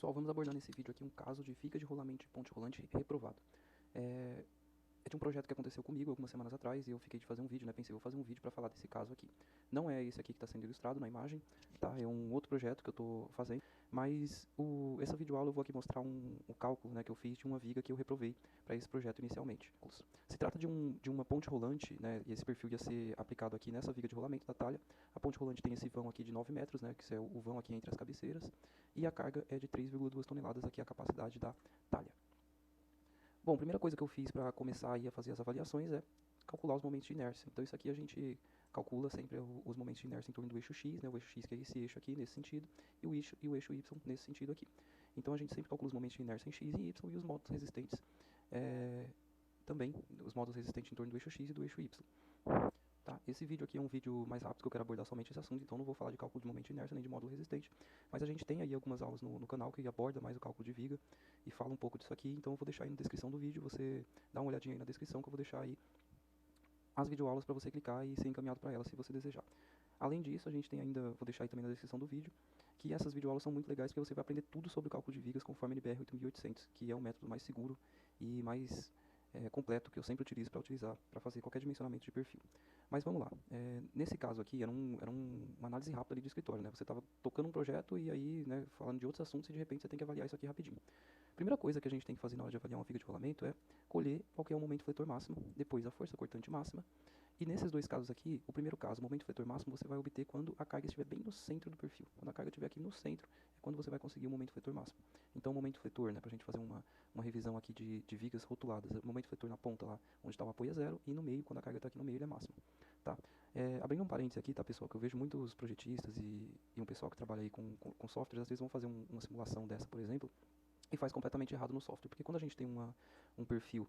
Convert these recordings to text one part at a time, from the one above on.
Pessoal, vamos abordar nesse vídeo aqui um caso de viga de rolamento de ponte rolante reprovado. É de um projeto que aconteceu comigo algumas semanas atrás e eu fiquei de fazer um vídeo, né? Pensei, vou fazer um vídeo para falar desse caso aqui. Não é esse aqui que está sendo ilustrado na imagem, tá? É um outro projeto que eu estou fazendo, mas essa videoaula eu vou aqui mostrar o cálculo, né, que eu fiz de uma viga que eu reprovei para esse projeto inicialmente. Se trata de uma ponte rolante, né? E esse perfil ia ser aplicado aqui nessa viga de rolamento da talha. A ponte rolante tem esse vão aqui de 9 metros, né? Que é o vão aqui entre as cabeceiras. E a carga é de 3,2 toneladas aqui, a capacidade da talha. Bom, a primeira coisa que eu fiz para começar aí a fazer as avaliações é calcular os momentos de inércia. Então isso aqui a gente calcula sempre os momentos de inércia em torno do eixo X, né? O eixo X que é esse eixo aqui, nesse sentido, e o eixo Y nesse sentido aqui. Então a gente sempre calcula os momentos de inércia em X e Y e os módulos resistentes também, os módulos resistentes em torno do eixo X e do eixo Y. Tá? Esse vídeo aqui é um vídeo mais rápido, que eu quero abordar somente esse assunto, então não vou falar de cálculo de momento de inércia nem de módulo resistente, mas a gente tem aí algumas aulas no canal que aborda mais o cálculo de viga e fala um pouco disso aqui, então eu vou deixar aí na descrição do vídeo, você dá uma olhadinha aí na descrição que eu vou deixar aí as videoaulas para você clicar e ser encaminhado para elas se você desejar. Além disso, a gente tem ainda, vou deixar aí também na descrição do vídeo, que essas videoaulas são muito legais porque você vai aprender tudo sobre o cálculo de vigas conforme NBR 8800, que é o método mais seguro e mais completo que eu sempre utilizo para fazer qualquer dimensionamento de perfil. Mas vamos lá. Nesse caso aqui, era uma análise rápida ali de escritório, né? Você estava tocando um projeto e aí, né, falando de outros assuntos e de repente você tem que avaliar isso aqui rapidinho. Primeira coisa que a gente tem que fazer na hora de avaliar uma viga de rolamento é colher qual que é o momento fletor máximo, depois a força cortante máxima. E nesses dois casos aqui, o primeiro caso, o momento fletor máximo, você vai obter quando a carga estiver bem no centro do perfil. Quando a carga estiver aqui no centro, é quando você vai conseguir o momento fletor máximo. Então, o momento fletor, né, para a gente fazer uma revisão aqui de vigas rotuladas, o momento fletor na ponta lá, onde está o apoio é zero, e no meio, quando a carga está aqui no meio, ele é máximo. Tá? Abrindo um parênteses aqui, tá, pessoal, que eu vejo muitos projetistas e um pessoal que trabalha aí com softwares, às vezes vão fazer uma simulação dessa, por exemplo, e faz completamente errado no software, porque quando a gente tem um perfil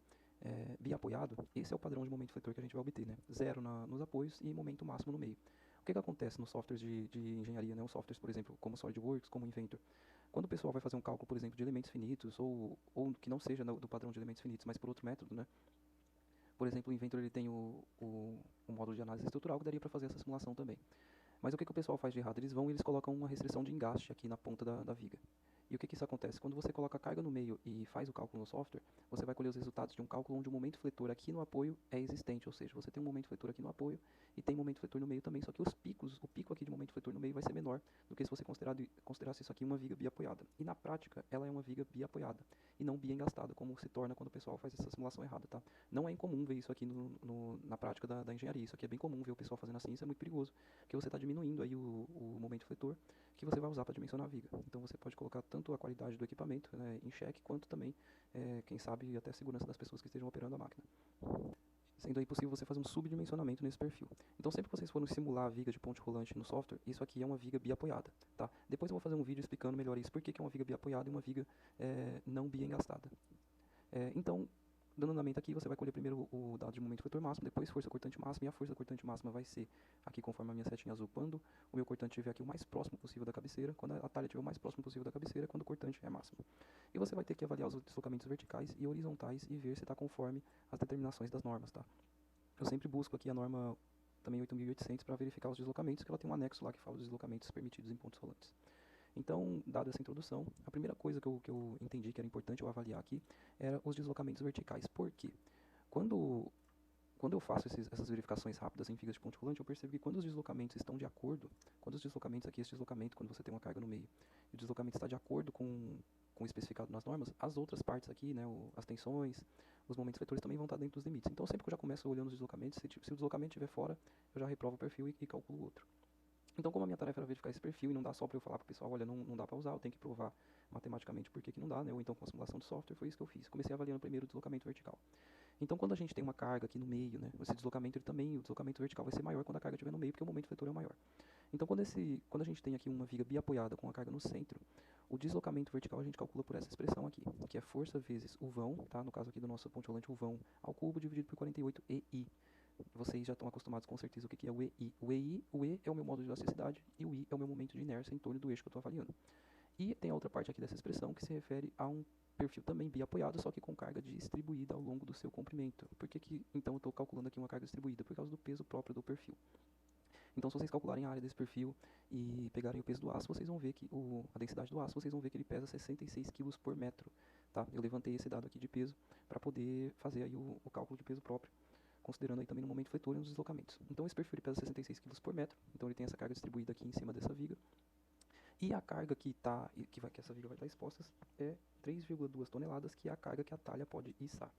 biapoiado, esse é o padrão de momento fletor que a gente vai obter, né? Zero nos apoios e momento máximo no meio. O que acontece nos softwares de engenharia, né? Os softwares, por exemplo, como SolidWorks, como Inventor. Quando o pessoal vai fazer um cálculo, por exemplo, de elementos finitos, ou que não seja do padrão de elementos finitos, mas por outro método, né? Por exemplo, o Inventor ele tem o módulo de análise estrutural que daria para fazer essa simulação também. Mas o que o pessoal faz de errado? Eles colocam uma restrição de engaste aqui na ponta da viga. E o que isso acontece? Quando você coloca a carga no meio e faz o cálculo no software, você vai colher os resultados de um cálculo onde o momento fletor aqui no apoio é existente, ou seja, você tem um momento fletor aqui no apoio e tem momento fletor no meio também, só que o pico aqui de momento fletor no meio vai ser menor do que se você considerasse isso aqui uma viga biapoiada. E na prática, ela é uma viga biapoiada e não biengastada, como se torna quando o pessoal faz essa simulação errada, tá? Não é incomum ver isso aqui na prática da engenharia, isso aqui é bem comum ver o pessoal fazendo assim, isso é muito perigoso, porque você está diminuindo aí o momento fletor que você vai usar para dimensionar a viga. Então você pode colocar tanto a qualidade do equipamento, né, em xeque, quanto também, quem sabe, até a segurança das pessoas que estejam operando a máquina. Sendo aí possível você fazer um subdimensionamento nesse perfil. Então sempre que vocês forem simular a viga de ponte rolante no software, isso aqui é uma viga biapoiada, tá? Depois eu vou fazer um vídeo explicando melhor isso, por que é uma viga biapoiada e uma viga não biengastada. Então, dando andamento aqui, você vai colher primeiro o dado de momento fletor máximo, depois força cortante máxima, e a força cortante máxima vai ser, aqui conforme a minha setinha azul, quando o meu cortante estiver aqui o mais próximo possível da cabeceira, quando a talha estiver o mais próximo possível da cabeceira, quando o cortante é máximo. E você vai ter que avaliar os deslocamentos verticais e horizontais e ver se está conforme as determinações das normas, tá? Eu sempre busco aqui a norma também 8800 para verificar os deslocamentos, que ela tem um anexo lá que fala os deslocamentos permitidos em pontos rolantes. Então, dada essa introdução, a primeira coisa que eu entendi que era importante eu avaliar aqui era os deslocamentos verticais. Por quê? Quando eu faço essas verificações rápidas em vigas de ponte rolante, eu percebo que quando os deslocamentos estão de acordo, quando os deslocamentos aqui, esse deslocamento, quando você tem uma carga no meio, e o deslocamento está de acordo com o especificado nas normas, as outras partes aqui, né, as tensões, os momentos vetores também vão estar dentro dos limites. Então, sempre que eu já começo olhando os deslocamentos, se o deslocamento estiver fora, eu já reprovo o perfil e calculo o outro. Então, como a minha tarefa era verificar esse perfil e não dá só para eu falar para o pessoal, olha, não dá para usar, eu tenho que provar matematicamente por que não dá, né? Ou então com a simulação de software, foi isso que eu fiz. Comecei avaliando primeiro o deslocamento vertical. Então, quando a gente tem uma carga aqui no meio, né? Esse deslocamento o deslocamento vertical vai ser maior quando a carga estiver no meio, porque o momento fletor é o maior. Então, quando a gente tem aqui uma viga biapoiada com a carga no centro, o deslocamento vertical a gente calcula por essa expressão aqui, que é força vezes o vão, tá? No caso aqui do nosso ponte rolante, o vão ao cubo dividido por 48 EI. Vocês já estão acostumados com certeza o que é o EI. O E é o meu módulo de elasticidade e o I é o meu momento de inércia em torno do eixo que eu estou avaliando. E tem a outra parte aqui dessa expressão que se refere a um perfil também biapoiado, só que com carga distribuída ao longo do seu comprimento. Por que então eu estou calculando aqui uma carga distribuída? Por causa do peso próprio do perfil. Então, se vocês calcularem a área desse perfil e pegarem o peso do aço, vocês vão ver que a densidade do aço, vocês vão ver que ele pesa 66 kg por metro, tá? Eu levantei esse dado aqui de peso para poder fazer aí o cálculo de peso próprio, considerando aí também no momento fletor e nos deslocamentos. Então, esse perfil ele pesa 66 kg por metro, então ele tem essa carga distribuída aqui em cima dessa viga. E a carga que essa viga vai estar exposta é 3,2 toneladas, que é a carga que a talha pode içar.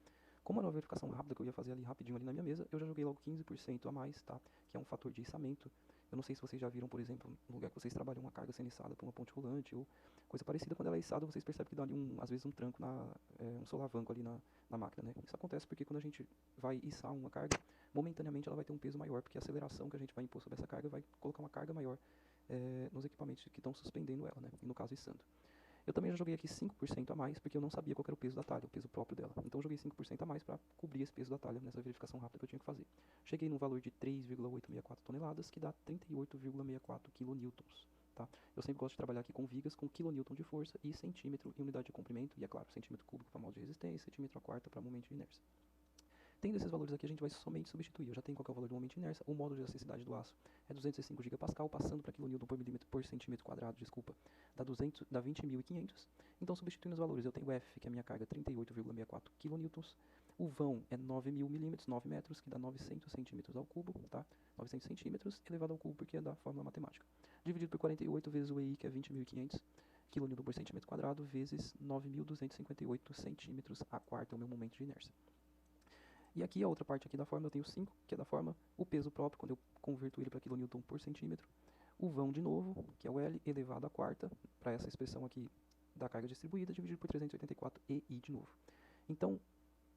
Como era uma verificação rápida que eu ia fazer ali rapidinho ali na minha mesa, eu já joguei logo 15% a mais, tá? Que é um fator de içamento. Eu não sei se vocês já viram, por exemplo, no lugar que vocês trabalham uma carga sendo içada por uma ponte rolante ou coisa parecida, quando ela é içada, vocês percebem que dá ali às vezes um tranco, um solavanco ali na máquina, né? Isso acontece porque quando a gente vai içar uma carga, momentaneamente ela vai ter um peso maior, porque a aceleração que a gente vai impor sobre essa carga vai colocar uma carga maior nos equipamentos que estão suspendendo ela, né? E no caso içando. Eu também já joguei aqui 5% a mais, porque eu não sabia qual era o peso da talha, o peso próprio dela. Então eu joguei 5% a mais para cobrir esse peso da talha nessa verificação rápida que eu tinha que fazer. Cheguei num valor de 3,864 toneladas, que dá 38,64 kN. Tá? Eu sempre gosto de trabalhar aqui com vigas com kilonewton de força e centímetro em unidade de comprimento, e é claro, centímetro cúbico para modo de resistência, centímetro a quarta para momento de inércia. Tendo esses valores aqui, a gente vai somente substituir. Eu já tenho qual é o valor do momento de inércia. O módulo de elasticidade do aço é 205 GPa, passando para kN por milímetro por centímetro quadrado, desculpa, dá 20.500. Então, substituindo os valores, eu tenho o F, que é a minha carga, 38,64 kN. O vão é 9.000 milímetros, 9 metros, que dá 900 centímetros ao cubo, tá? 900 centímetros elevado ao cubo, porque é da fórmula matemática. Dividido por 48 vezes o EI, que é 20.500 kN por centímetro quadrado, vezes 9.258 centímetros a quarta, é o meu momento de inércia. E aqui a outra parte aqui da fórmula eu tenho 5, que é da forma o peso próprio, quando eu converto ele para kN por centímetro. O vão de novo, que é o L elevado à quarta, para essa expressão aqui da carga distribuída, dividido por 384 EI de novo. Então,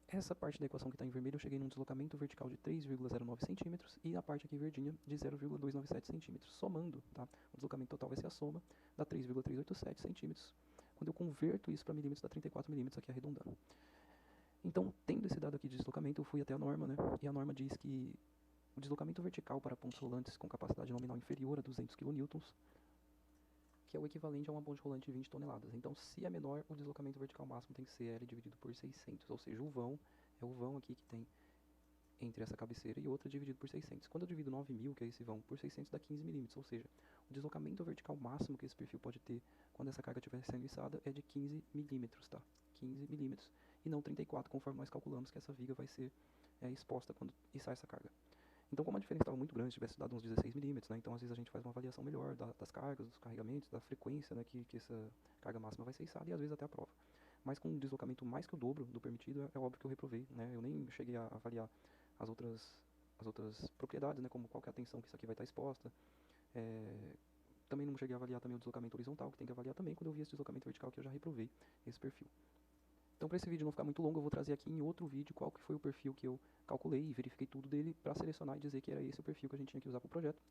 essa parte da equação que está em vermelho, eu cheguei num deslocamento vertical de 3,09 centímetros e a parte aqui verdinha de 0,297 centímetros. Somando, tá? O deslocamento total vai ser a soma, dá 3,387 centímetros. Quando eu converto isso para milímetros, dá 34 milímetros aqui arredondando. Então, tendo esse dado aqui de deslocamento, eu fui até a norma, né? E a norma diz que o deslocamento vertical para pontos rolantes com capacidade nominal inferior a 200 kN, que é o equivalente a uma ponte rolante de 20 toneladas. Então, se é menor, o deslocamento vertical máximo tem que ser L dividido por 600, ou seja, o vão é o vão aqui que tem entre essa cabeceira e outra dividido por 600. Quando eu divido 9.000, que é esse vão, por 600 dá 15 milímetros, ou seja, o deslocamento vertical máximo que esse perfil pode ter quando essa carga estiver sendo içada é de 15 milímetros, tá? 15 milímetros, e não 34, conforme nós calculamos que essa viga vai ser exposta quando içar essa carga. Então, como a diferença estava muito grande, se tivesse dado uns 16 milímetros, né, então às vezes a gente faz uma avaliação melhor das cargas, dos carregamentos, da frequência, né, que essa carga máxima vai ser içada, e às vezes até a prova. Mas com um deslocamento mais que o dobro do permitido, é óbvio que eu reprovei, né, eu nem cheguei a avaliar as outras propriedades, né, como qual que é a tensão que isso aqui vai estar exposta. Também não cheguei a avaliar também o deslocamento horizontal, que tem que avaliar também quando eu vi esse deslocamento vertical, que eu já reprovei esse perfil. Então, para esse vídeo não ficar muito longo, eu vou trazer aqui em outro vídeo qual que foi o perfil que eu calculei e verifiquei tudo dele para selecionar e dizer que era esse o perfil que a gente tinha que usar para o projeto.